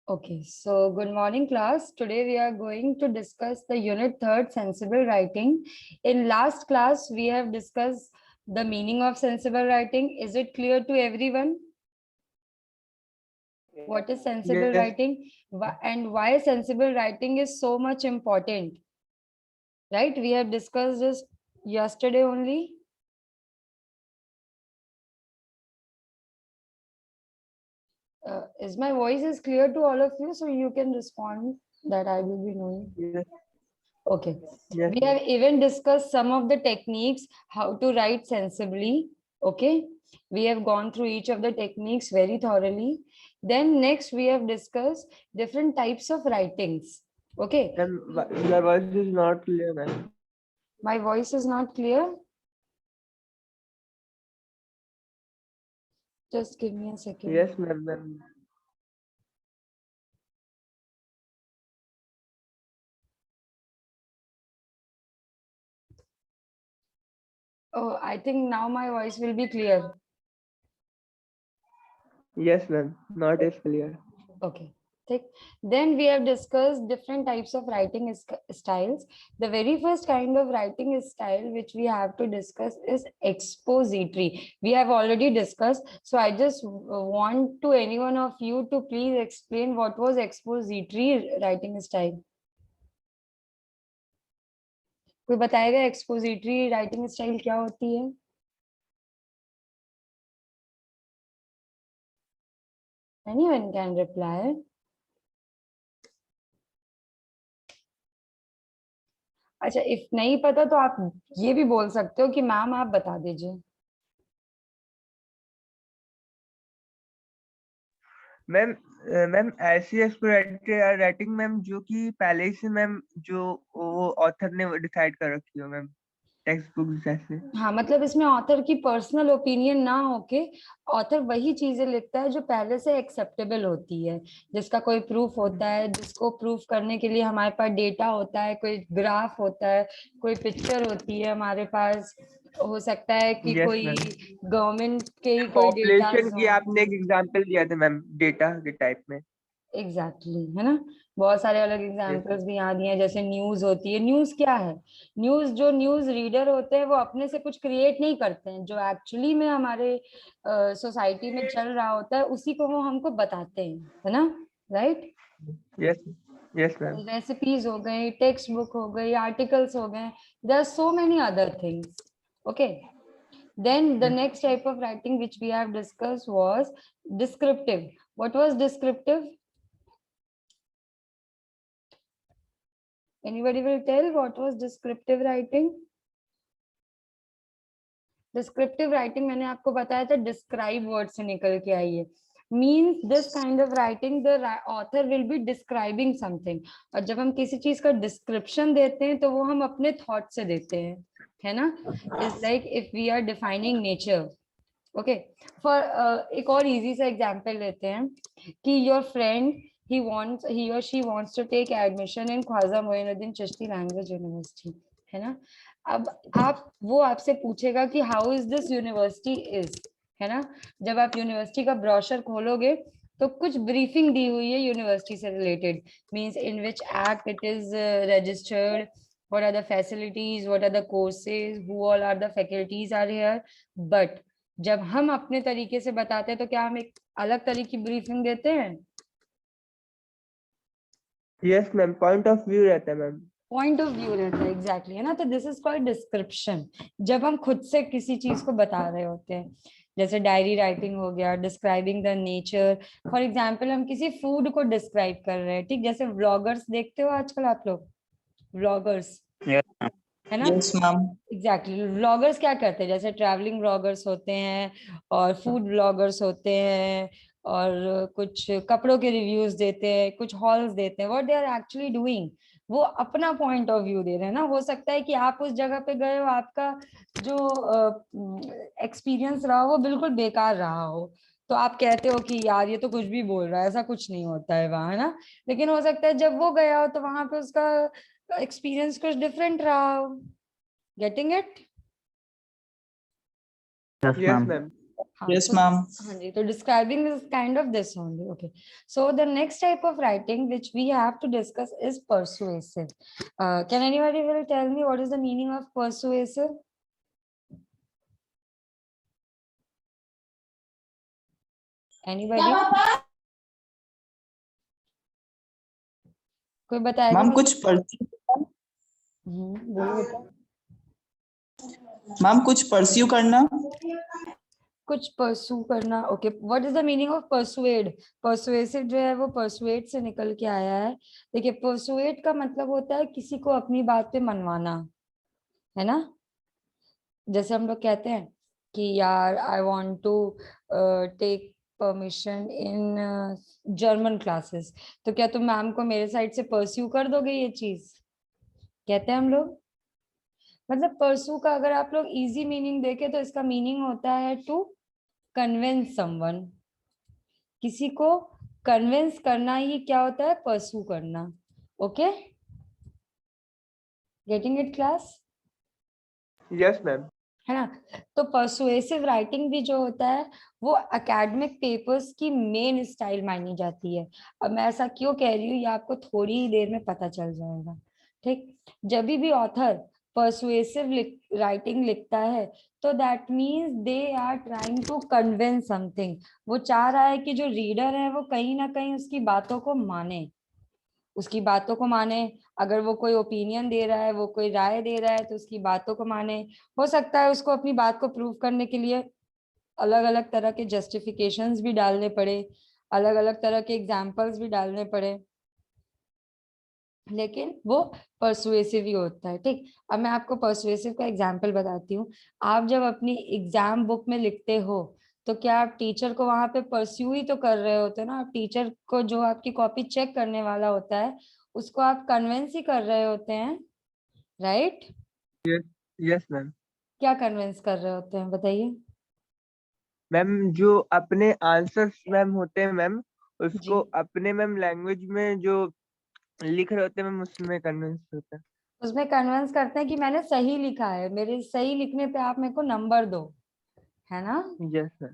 Okay, so good morning, class. Today we are going to discuss the unit 3rd, sensible writing. In last class, we have discussed the meaning of sensible writing. Is it clear to everyone? What is sensible Yes. writing and why sensible writing is so much important? Right? We have discussed this yesterday only. Is my voice is clear to all of you, so you can respond that I will be knowing. Yes. Okay. Yes. We have even discussed some of the techniques, how to write sensibly. Okay. We have gone through each of the techniques very thoroughly. Then next we have discussed different types of writings. Okay. Your voice is not clear, ma'am. My voice is not clear. Just give me a second. Yes, ma'am. Oh, I think now my voice will be clear. Yes, ma'am. Not as clear. Okay. Then we have discussed different types of writing styles. The very first kind of writing style which we have to discuss is expository. We have already discussed. So I just want to any one of you to please explain what was expository writing style. कोई बताएगा expository writing style क्या होती है? Anyone can reply. अच्छा, if नहीं पता तो आप ये भी बोल सकते हो कि मैम आप बता दीजिए. मैम ऐसी एक्सप्लोरेटरी राइटिंग मैम जो कि पहले ही से मैम जो वो ऑथर ने डिसाइड कर रखी हो मैम, टेक्स्ट बुक जैसे. हाँ, मतलब इसमें ऑथर की पर्सनल ओपिनियन ना होके ऑथर वही चीजें लिखता है जो पहले से एक्सेप्टेबल होती है, जिसका कोई प्रूफ होता है, जिसको प्रूफ करने के लिए हमारे पास डेटा होता है, कोई ग्राफ होता है, कोई पिक्चर होती है हमारे पास, हो सकता है कि यस कोई मैम. गवर्नमेंट के ही कोई डेटा पॉपुलेशन की हो. आपने एक एग्जांपल दिया था मैम, डेटा के टाइप में. एग्जैक्टली है ना. बहुत सारे अलग यस. एग्जांपल्स भी यहाँ दिए हैं. जैसे न्यूज होती है. न्यूज क्या है? न्यूज जो न्यूज रीडर होते हैं वो अपने से कुछ क्रिएट नहीं करते हैं, जो एक्चुअली में हमारे सोसाइटी में चल रहा होता है उसी को वो हमको बताते हैं, है ना. Right. Yes. Yes ma'am. Recipes हो गई, टेक्स्ट बुक हो गई, आर्टिकल्स हो गए. There are so many other things. Okay. Then the next type of writing which we have discussed was descriptive. What was descriptive? Anybody will tell what was descriptive writing? Descriptive writing मैंने आपको बताया था describe word से निकल के आई है. Means this kind of writing the author will be describing something. और जब हम किसी चीज का description देते हैं तो वो हम अपने thought से देते हैं, है ना. It's like if we are defining nature. Okay. For एक और easy सा example लेते हैं कि your friend he or she wants to take admission in Khwaja Moinuddin Chishti language university, है ना. अब वो आपसे पूछेगा कि how is this university is, है ना. जब आप यूनिवर्सिटी का ब्रोशर खोलोगे तो कुछ ब्रीफिंग दी हुई है यूनिवर्सिटी से related. Means in which act it is registered, what are the facilities, what are the courses, who all are the faculties are here. But जब हम अपने तरीके से बताते हैं तो क्या हम एक अलग तरह की ब्रीफिंग देते हैं? Yes ma'am, point of view रहता है मैम. पॉइंट ऑफ व्यू रहता है. एग्जैक्टली, है ना. तो दिस इज कॉल्ड डिस्क्रिप्शन. जब हम खुद से किसी चीज को बता रहे होते हैं, जैसे डायरी राइटिंग हो गया, describing the nature. For example हम किसी फूड को डिस्क्राइब कर रहे हैं, ठीक. जैसे व्लॉगर्स देखते हो आजकल आप लोग, व्लॉगर्स, है ना. Yes ma'am. एग्जैक्टली. व्लॉगर्स क्या करते हैं? जैसे ट्रैवलिंग व्लॉगर्स होते हैं और फूड व्लॉगर्स होते हैं और कुछ कपड़ों के रिव्यूज देते हैं, कुछ हॉल्स देते हैं. What they are actually doing, वो अपना पॉइंट ऑफ व्यू दे रहे हैं ना. हो सकता है कि आप उस जगह पे गए हो, आपका जो एक्सपीरियंस रहा वो बिल्कुल बेकार रहा हो, तो आप कहते हो कि यार ये तो कुछ भी बोल रहा है, ऐसा कुछ नहीं होता है वहां, है ना. लेकिन हो सकता है जब वो गया हो तो वहां पे उसका एक्सपीरियंस कुछ डिफरेंट रहा हो. Getting it? Yes yes ma'am. Ma'am. Yes, ma'am. हाँ जी, तो describing is kind of this only. Okay, so the next type of writing which we have to discuss is persuasive. Can anybody will tell me what is the meaning of persuasive? Anybody? कोई बताएगा? Ma'am कुछ बोलो बेटा। Ma'am कुछ pursue करना। कुछ परसू करना। Okay, what is the meaning of persuade? Persuasive जो है वो परसुएट से निकल के आया है। देखिए, परसुएट का मतलब होता है किसी को अपनी बात पे मनवाना, है ना। जैसे हम लोग कहते हैं कि यार I want to take permission in German classes, तो क्या तुम मैम को मेरे साइड से परस्यू कर दोगे? ये चीज कहते हैं हम लोग। मतलब परसू का अगर आप लोग इजी मीनिंग देखें तो इसका मीनिंग होता है टू कन्विंस समवन। किसी को कन्विंस करना ही क्या होता है? परसू करना। Okay, getting it class? Yes ma'am. है ना। तो परसुएसिव राइटिंग भी जो होता है वो एकेडमिक पेपर्स की मेन स्टाइल मानी जाती है। अब मैं ऐसा क्यों कह रही हूँ ये आपको थोड़ी ही देर में पता चल जाएगा। ठीक, जब भी ऑथर परसुएसिव राइटिंग लिखता है तो that means they are trying to convince something. वो चाह रहा है कि जो रीडर है वो कहीं ना कहीं उसकी बातों को माने, उसकी बातों को माने। अगर वो कोई ओपिनियन दे रहा है, वो कोई राय दे रहा है, तो उसकी बातों को माने। हो सकता है उसको अपनी बात को प्रूव करने के लिए अलग अलग तरह के जस्टिफिकेशंस भी डालने पड़े, अलग अलग तरह के एग्जाम्पल्स भी डालने पड़े, लेकिन वो परसुएसिव ही होता है। ठीक, अब मैं आपको परसुएसिव का एग्जाम्पल बताती हूँ। आप जब अपनी एग्जाम बुक में लिखते हो तो क्या आप टीचर को वहां पे परस्यू ही तो कर रहे होते हो ना। आप टीचर को, जो आपकी कॉपी चेक करने वाला होता है, उसको आप कन्विंस ही कर रहे होते हैं, राइट? Yes ma'am. क्या कन्विंस कर रहे होते हैं बताइए? मैम जो अपने आंसर्स मैम होते हैं मैम, उसको जी, अपने मैम लैंग्वेज में जो लिख रहे होते हैं मैम, उसमें कन्विंस होता है। उसमें कन्विंस करते हैं कि मैंने सही लिखा है, मेरे सही लिखने पे आप मेरे को नंबर दो, है ना। Yes ma'am.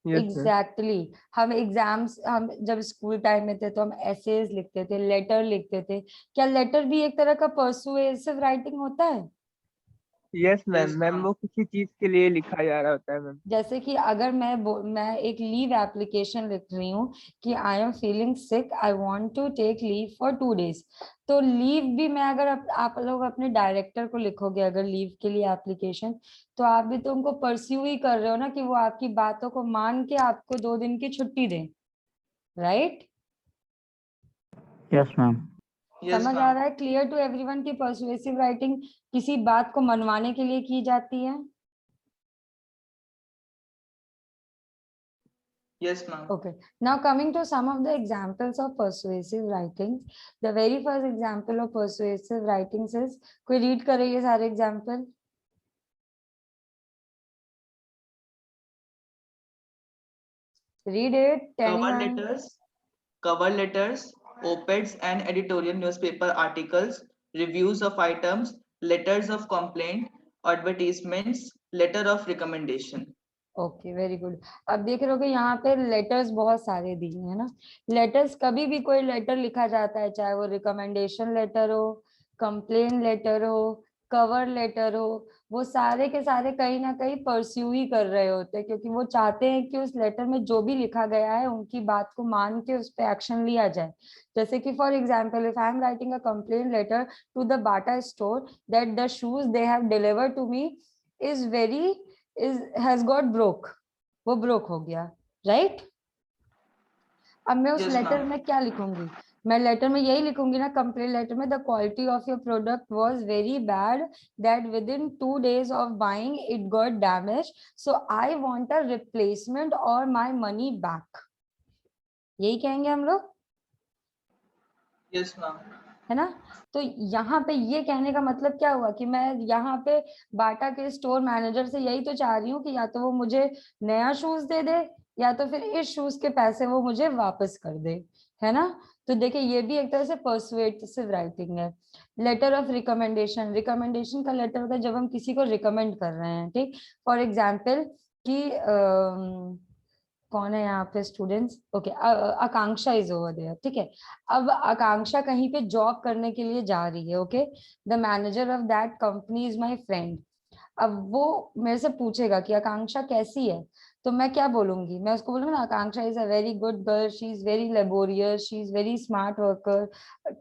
Yes ma'am. Exactly हम एग्जाम्स, हम जब स्कूल टाइम में थे तो हम एसेज लिखते थे, लेटर लिखते थे। क्या लेटर भी एक तरह का परसुएसिव राइटिंग होता है? Yes ma'am. Yes, ma'am ma'am. वो किसी चीज के लिए लिखा जा रहा होता है मैम। जैसे कि अगर मैं एक लीव एप्लीकेशन लिख रही हूँ कि I am feeling sick, I want to take leave for 2 days, तो लीव भी मैं अगर आप लोग अपने डायरेक्टर को लिखोगे अगर लीव के लिए एप्लीकेशन, तो आप भी तो उनको परस्यू ही कर रहे हो ना कि वो आपकी बातों को मान के आपको 2 दिन की छुट्टी दें, राइट? Yes, ma'am. Yes, समझ आ ma'am. रहा है? क्लियर टू एवरीवन की परसुएसिव राइटिंग किसी बात को मनवाने के लिए की जाती है। Yes, ma'am. Okay, now coming to some of the examples of persuasive writings. The very first example of persuasive writings is, कोई read करे ये सारे example? Read it, anyone? Cover letters, op-eds and editorial newspaper articles, reviews of items, letters of complaint, advertisements, letter of recommendation. Okay, very good. अब देख रहे हो कि यहाँ पे लेटर्स बहुत सारे दिए हैं ना। लेटर्स, कभी भी कोई लेटर लिखा जाता है, चाहे वो रिकमेंडेशन लेटर हो, कंप्लेन लेटर हो, कवर लेटर हो, वो सारे के सारे कहीं ना कहीं परस्यू ही कर रहे होते हैं, क्योंकि वो चाहते हैं कि उस लेटर में जो भी लिखा गया है उनकी बात को मान के उस पर एक्शन लिया जाए। जैसे कि for example, if I am writing a complain letter to the Bata store that the shoes they have delivered to me is very is has got broke, वो ब्रोक हो गया, राइट? अब मैं उस Yes, लेटर ma'am. में क्या लिखूंगी? मैं लेटर में यही लिखूंगी ना, कंप्लेन लेटर में, the quality of your product was very bad, that with in 2 days of buying it got damage, so I want a replacement और माय मनी बैक। यही कहेंगे हम लोग, Yes, ma'am. है ना। तो यहाँ पे ये कहने का मतलब क्या हुआ कि मैं यहाँ पे बाटा के स्टोर मैनेजर से यही तो चाह रही हूँ कि या तो वो मुझे नया शूज दे दे, या तो फिर इस शूज के पैसे वो मुझे वापस कर दे, है ना। तो देखिए, ये भी एक तरह से पर्सुएसिव राइटिंग है। लेटर ऑफ रिकमेंडेशन, रिकमेंडेशन का लेटर होता है जब हम किसी को रिकमेंड कर रहे हैं। ठीक, फॉर एग्जाम्पल, कि कौन है यहाँ पे students, okay, Akanksha is over there, ठीक है। अब आकांक्षा कहीं पे जॉब करने के लिए जा रही है, okay, the manager of that company is my friend. अब वो मेरे से पूछेगा कि आकांक्षा कैसी है, तो मैं क्या बोलूंगी, मैं उसको बोलूंगी ना, Akanksha is a very good girl, she is very laborious, she is very smart worker,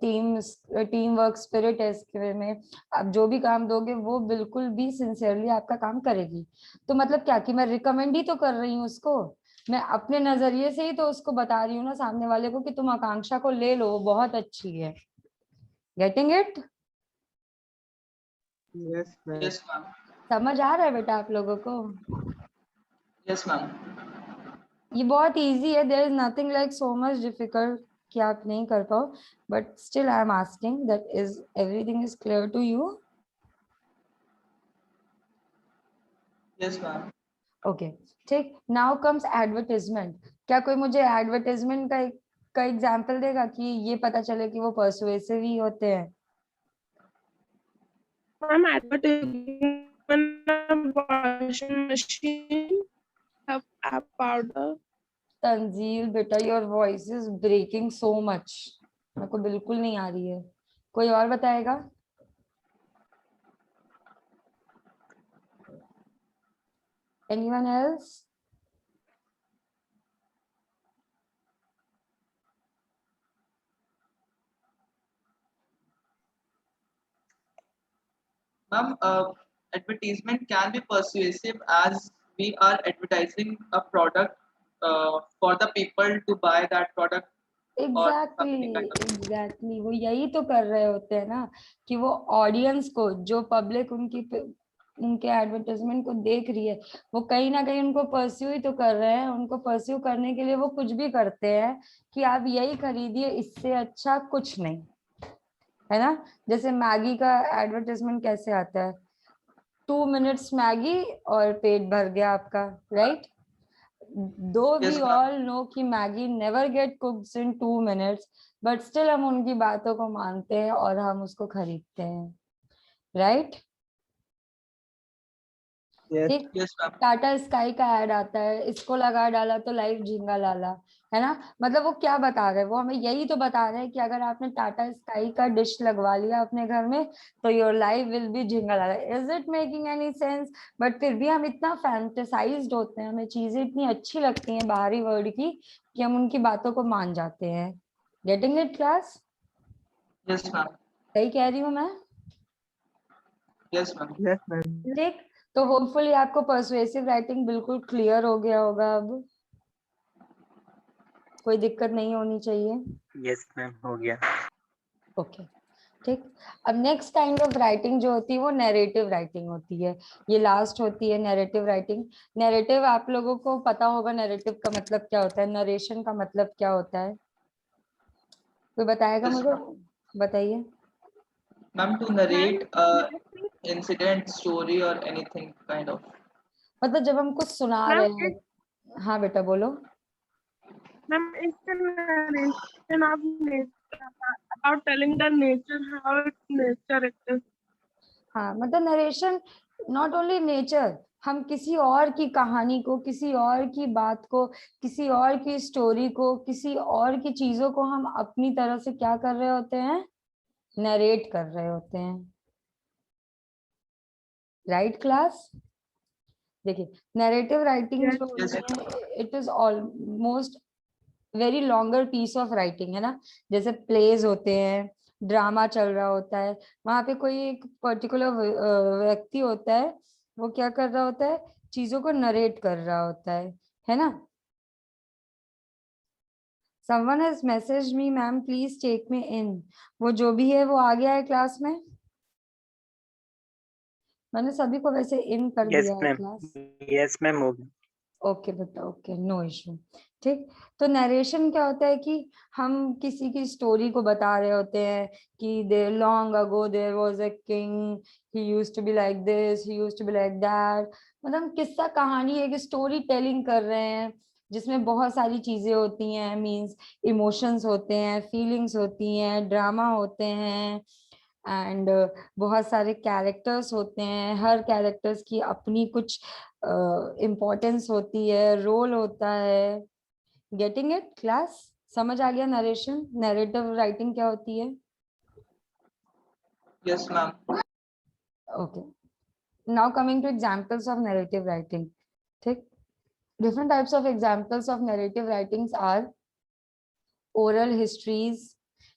team work spirit है इसके में, आप जो भी काम दोगे वो बिल्कुल भी सिंसियरली आपका काम करेगी। तो मतलब क्या कि मैं रिकमेंड ही तो कर रही हूँ उसको, मैं अपने नजरिए से ही तो उसको बता रही हूँ ना सामने वाले को कि तुम आकांक्षा को ले लो, वो बहुत अच्छी है। Getting it? Yes ma'am. Yes, ma'am. समझ आ रहा है बेटा आप लोगों को? Yes, ma'am. ये बहुत इजी है, there is nothing like so much difficult कि आप नहीं कर पाओ, but still I am asking that is everything is clear to you? Yes, ma'am. Okay, ठीक। Now comes advertisement. क्या कोई मुझे एडवर्टाइजमेंट का एग्जांपल देगा कि ये पता चले कि वो पर्सुएसिव ही होते हैं? Ma'am, advertisement washing machine, have powder. Tanzeel बेटा, your voice is breaking so much, मेरे को बिल्कुल नहीं आ रही है। कोई और बताएगा? Anyone else? Ma'am, advertisement can be persuasive as we are advertising a product for the people to buy that product or something kind of. Exactly वो यही तो कर रहे होते हैं ना, कि वो ऑडियंस को, जो पब्लिक उनके एडवर्टाइजमेंट को देख रही है, वो कहीं ना कहीं उनको परस्यू ही तो कर रहे हैं। उनको परस्यू करने के लिए वो कुछ भी करते हैं कि आप यही खरीदिए, इससे अच्छा कुछ नहीं, है ना। जैसे मैगी का एडवर्टाइजमेंट कैसे आता है, 2 मिनट्स मैगी और पेट भर गया आपका, right? Though we Yes, ma'am. All know कि Maggi never get cooked in 2 minutes, but still हम उनकी बातों को मानते हैं और हम उसको खरीदते हैं, राइट? यस। ठीक। Yes, ma'am. टाटा स्काई का ऐड आता है, इसको लगा डाला तो लाइफ झींगा लाला, है ना। मतलब वो क्या बता रहे हैं, वो हमें यही तो बता रहे हैं कि अगर आपने टाटा स्काई का डिश लगवा लिया अपने घर में तो योर लाइफ विल बी झींगा लाला। Is it making any sense? But फिर भी हम इतना फैंटेसाइज्ड होते हैं, हमें चीजें इतनी अच्छी लगती हैं बाहरी वर्ल्ड की कि हम उनकी बातों को मान जाते हैं। Getting it class? Yes, ma'am. सही कह रही हूँ मैं? Yes, ma'am. Yes ma'am. ठीक। तो होपफुली आपको पर्सुएसिव राइटिंग बिल्कुल क्लियर हो गया होगा, अब कोई दिक्कत नहीं होनी चाहिए। यस मैम, हो गया। ओके, ठीक। अब नेक्स्ट काइंड ऑफ राइटिंग जो होती है वो नैरेटिव राइटिंग होती है, ये लास्ट होती है नैरेटिव राइटिंग। नैरेटिव आप लोगों को पता होगा, नैरेटिव का मतलब क्या होता है, नरेशन का मतलब क्या होता है, कोई बताएगा Yes, मुझे? ma'am. बताइए। Ma'am, to narrate a incident, story, or anything kind of. मतलब जब हम कुछ सुना Ma'am, रहे हैं। हाँ बेटा बोलो। Ma'am, it's the narration of nature, about telling the nature, how it's nature it is. हाँ, मतलब नरेशन नॉट ओनली नेचर, हम किसी और की कहानी को, किसी और की बात को, किसी और की स्टोरी को, किसी और की चीजों को हम अपनी तरह से क्या कर रहे होते हैं, नरेट कर रहे होते हैं, राइट क्लास? देखिए, नरेटिव राइटिंग Yes, जो Yes, होती है, it is almost very longer piece of writing, है ना। जैसे प्लेज होते हैं, ड्रामा चल रहा होता है, वहां पे कोई एक पर्टिकुलर व्यक्ति होता है, वो क्या कर रहा होता है, चीजों को नरेट कर रहा होता है ना। someone has messaged me, ma'am please take me in. वो जो भी है वो आ गया है क्लास में, मैंने सभी को वैसे इन कर दिया है क्लास। यस मैम, हो गया। ओके बेटा, ओके, नो इशू। ठीक। तो नरेशन क्या होता है कि हम किसी की स्टोरी को बता रहे होते हैं कि there long ago there was a king, he used to be like this, he used to be like that. मतलब हम किस्सा कहानी, एक स्टोरी टेलिंग कर रहे हैं जिसमें बहुत सारी चीजें होती हैं, मींस इमोशंस होते हैं, फीलिंग्स होती हैं, ड्रामा होते हैं, एंड बहुत सारे कैरेक्टर्स होते हैं, हर कैरेक्टर्स की अपनी कुछ इम्पोर्टेंस होती है, रोल होता है। Getting it class? समझ आ गया नरेशन, नैरेटिव राइटिंग क्या होती है? Yes, ma'am. Okay. Now coming to examples of narrative writing. ठीक, different types of examples of narrative writings are oral histories,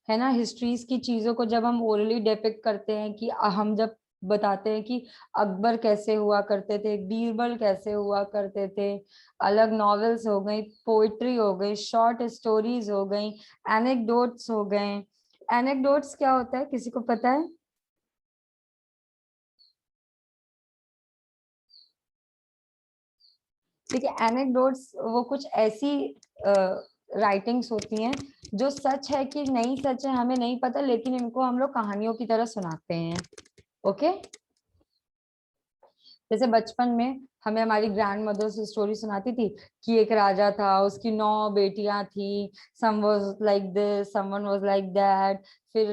है ना। हिस्ट्रीज की चीजों को जब हम ओरली डिपिक्ट करते हैं, कि हम जब बताते हैं कि अकबर कैसे हुआ करते थे, बीरबल कैसे हुआ करते थे, अलग नॉवेल्स हो गई, पोइट्री हो गई, शॉर्ट स्टोरीज हो गई, एनेक्डोट्स हो गए। एनेक्डोट्स क्या होता है, किसी को पता है? ठीक है, एनेक्डोट्स वो कुछ ऐसी राइटिंग्स होती हैं जो सच है कि नहीं सच है हमें नहीं पता, लेकिन इनको हम लोग कहानियों की तरह सुनाते हैं। ओके, जैसे बचपन में हमें हमारी ग्रैंड मदर से स्टोरी सुनाती थी कि एक राजा था, उसकी 9 बेटियां थी, some was like this, someone was like that, फिर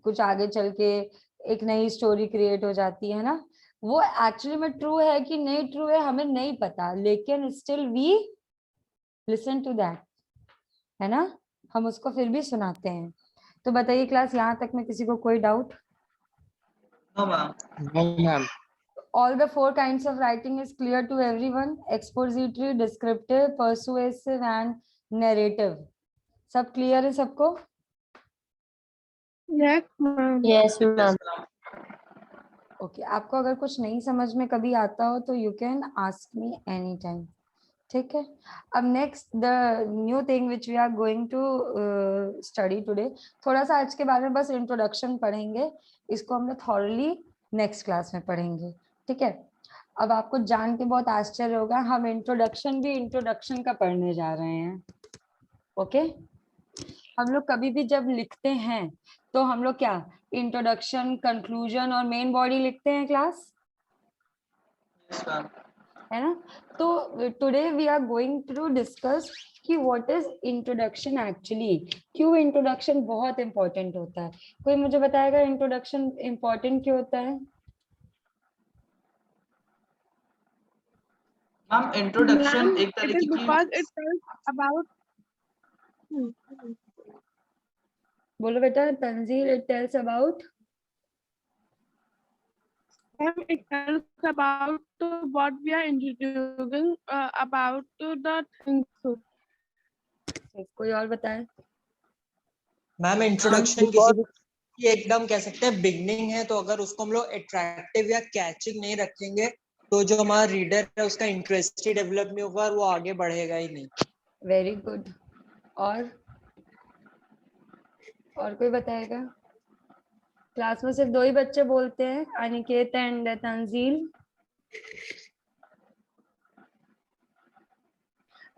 कुछ आगे चल के एक नई स्टोरी क्रिएट हो जाती है ना। वो एक्चुअली में ट्रू है कि नहीं ट्रू है हमें नहीं पता, लेकिन still we listen to that, है ना, हम उसको फिर भी सुनाते हैं। तो बताइए क्लास, यहाँ तक में किसी को कोई doubt? No, ma'am. No, ma'am. All the 4 kinds of writing is clear to everyone: expository, descriptive, persuasive and narrative. सब क्लियर है सबको? Yes, ma'am. Yes, Yes, ma'am. ma'am. Okay, आपको अगर कुछ नहीं समझ में कभी आता हो तो you can ask me any time, ठीक है। अब next the new thing which we are going to study today, थोड़ा सा आज के बारे में बस इंट्रोडक्शन पढ़ेंगे, इसको हम लोग थॉरली नेक्स्ट क्लास में पढ़ेंगे, ठीक है। अब आपको जान के बहुत आश्चर्य होगा, हम इंट्रोडक्शन भी इंट्रोडक्शन का पढ़ने जा रहे हैं। ओके, हम लोग कभी भी जब लिखते हैं तो हम लोग क्या इंट्रोडक्शन, कंक्लूजन और मेन बॉडी लिखते हैं क्लास, Yes, ma'am. है ना। तो today we are going to discuss कि व्हाट इज इंट्रोडक्शन एक्चुअली, क्यों इंट्रोडक्शन बहुत इंपॉर्टेंट होता है। कोई मुझे बताएगा इंट्रोडक्शन इंपॉर्टेंट क्यों होता है? Ma'am, introduction Ma'am, एक it तरीके is की because it tells about. बोलो बेटा Tanzeel, it tells about. Ma'am, it tells about what we are introducing about the things. कोई और बताए? मैम इंट्रोडक्शन किसी की एकदम कह सकते हैं बिगनिंग है, तो अगर उसको हम लोग अट्रैक्टिव या कैचिंग नहीं रखेंगे तो जो हमारा रीडर है उसका इंटरेस्ट ही डेवलप नहीं होगा और वो आगे बढ़ेगा ही नहीं। Very good. और कोई बताएगा? क्लास में सिर्फ 2 ही बच्चे बोलते हैं, अनिकेत एंड तंजील।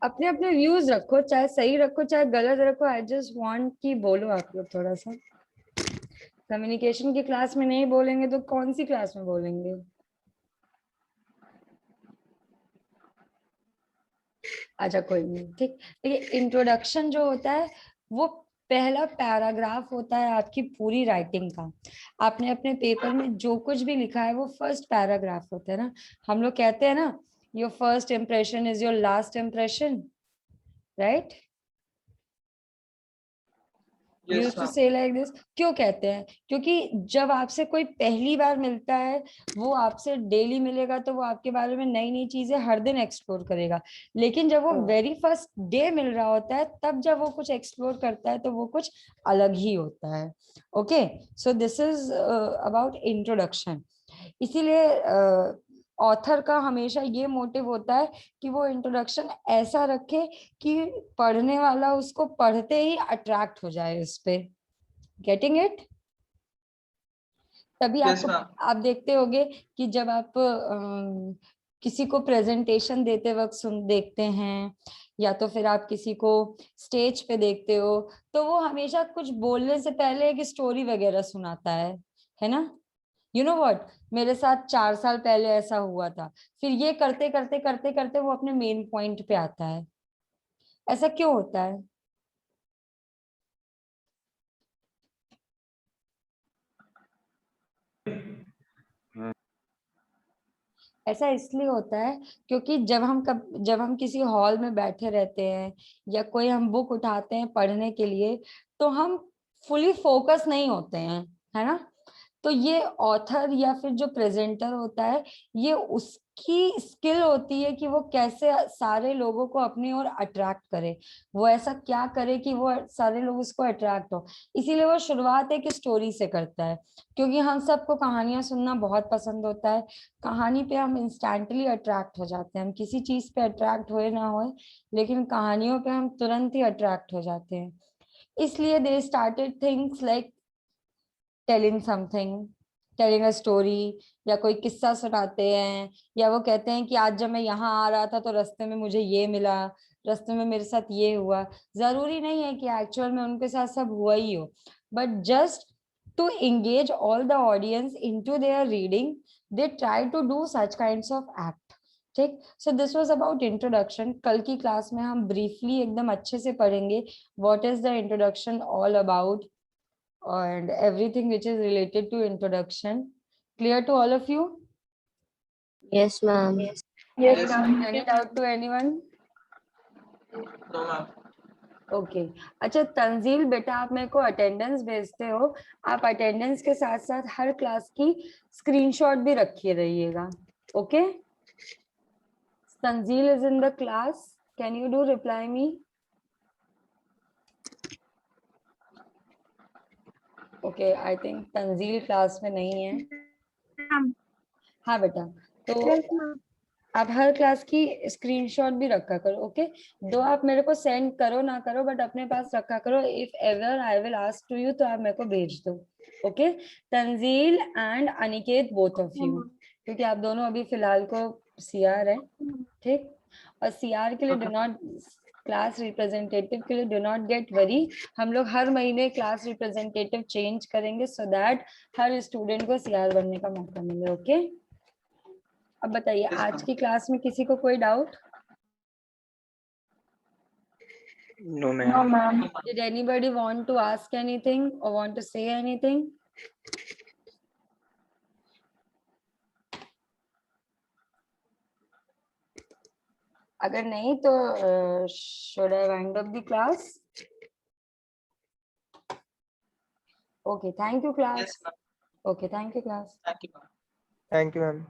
अपने अपने व्यूज रखो, चाहे सही रखो चाहे गलत रखो, आई जस्ट वांट कि बोलो आप लोग थोड़ा सा। कम्युनिकेशन की क्लास में नहीं बोलेंगे तो कौन सी क्लास में बोलेंगे? अच्छा कोई नहीं, ठीक। देखिए इंट्रोडक्शन जो होता है वो पहला पैराग्राफ होता है आपकी पूरी राइटिंग का। आपने अपने पेपर में जो कुछ भी लिखा है वो फर्स्ट पैराग्राफ होता है ना। हम लोग कहते हैं ना, your first impression is your last impression, right? Yes, used to ma'am. से लाइक दिस। क्यों कहते हैं? क्योंकि जब आपसे कोई पहली बार मिलता है, वो आपसे डेली मिलेगा तो वो आपके बारे में नई नई चीजें हर दिन एक्सप्लोर करेगा, लेकिन जब वो वेरी फर्स्ट डे मिल रहा होता है तब जब वो कुछ एक्सप्लोर करता है तो वो कुछ अलग ही होता है। Okay, so this is about introduction. इसीलिए ऑथर का हमेशा ये मोटिव होता है कि वो इंट्रोडक्शन ऐसा रखे कि पढ़ने वाला उसको पढ़ते ही अट्रैक्ट हो जाए उस पे। Getting it? तभी Yes, आपको ma'am. आप देखते होंगे कि जब आप किसी को प्रेजेंटेशन देते वक्त देखते हैं, या तो फिर आप किसी को स्टेज पे देखते हो, तो वो हमेशा कुछ बोलने से पहले एक स्टोरी वगैरह सुनाता है ना। यू नो व्हाट, मेरे साथ 4 साल पहले ऐसा हुआ था, फिर ये करते करते करते करते वो अपने मेन पॉइंट पे आता है। ऐसा क्यों होता है? ऐसा इसलिए होता है क्योंकि जब हम किसी हॉल में बैठे रहते हैं या कोई हम बुक उठाते हैं पढ़ने के लिए, तो हम फुली फोकस नहीं होते हैं, है ना। तो ये ऑथर या फिर जो प्रेजेंटर होता है, ये उसकी स्किल होती है कि वो कैसे सारे लोगों को अपनी ओर अट्रैक्ट करे, वो ऐसा क्या करे कि वो सारे लोग उसको अट्रैक्ट हो। इसीलिए वो शुरुआत एक स्टोरी से करता है, क्योंकि हम सबको कहानियां सुनना बहुत पसंद होता है। कहानी पे हम इंस्टेंटली अट्रैक्ट हो जाते हैं, हम किसी चीज पे अट्रैक्ट होए ना होए, लेकिन कहानियों पे हम तुरंत ही अट्रैक्ट हो जाते हैं। इसलिए they started things like telling something, telling a story, या कोई किस्सा सुनाते हैं, या वो कहते हैं कि आज जब मैं यहाँ आ रहा था तो रास्ते में मुझे ये मिला, रास्ते में मेरे साथ ये हुआ। जरूरी नहीं है कि एक्चुअल में उनके साथ सब हुआ ही हो, but just to engage all the audience into their reading, they try to do such kinds of act। ठीक, so this was about introduction. कल की क्लास में हम ब्रीफली एकदम अच्छे से पढ़ेंगे what is the introduction all about and everything which is related to introduction. Clear to all of you? Yes, ma'am. Yes, ma'am. Any doubt to anyone? No, ma'am. Okay अच्छा तंजील बेटा, आप मेरे को अटेंडेंस भेजते हो, आप अटेंडेंस के साथ साथ हर क्लास की स्क्रीनशॉट भी रखिए रहिएगा। Okay, Tanzeel is in the class, can you do reply me? Okay, I think Tanzeel class में नहीं है। हाँ बेटा, तो आप हर क्लास की स्क्रीनशॉट भी रखा करो। ओके, दो आप मेरे को सेंड करो ना करो, बट अपने पास रखा करो। If ever I will ask to you, तो आप मेरे को भेज दो। Okay, Tanzeel and Aniket, both of you, क्योंकि आप दोनों अभी फिलहाल को सीआर है। ठीक, और सीआर के लिए डू नॉट, क्लास रिप्रेजेंटेटिव के लिए डू नॉट गेट वरी, हम लोग हर महीने क्लास रिप्रेजेंटेटिव चेंज करेंगे सो दैट हर स्टूडेंट को सीआर बनने का मौका मिले। ओके, अब बताइए आज की क्लास में किसी को कोई doubt? No, ma'am. Did anybody want to ask anything or want to say anything? अगर नहीं तो should I wind up the class? Okay, thank you class. Yes, ma'am. Okay, thank you class. Thank you, ma'am. Thank you, ma'am.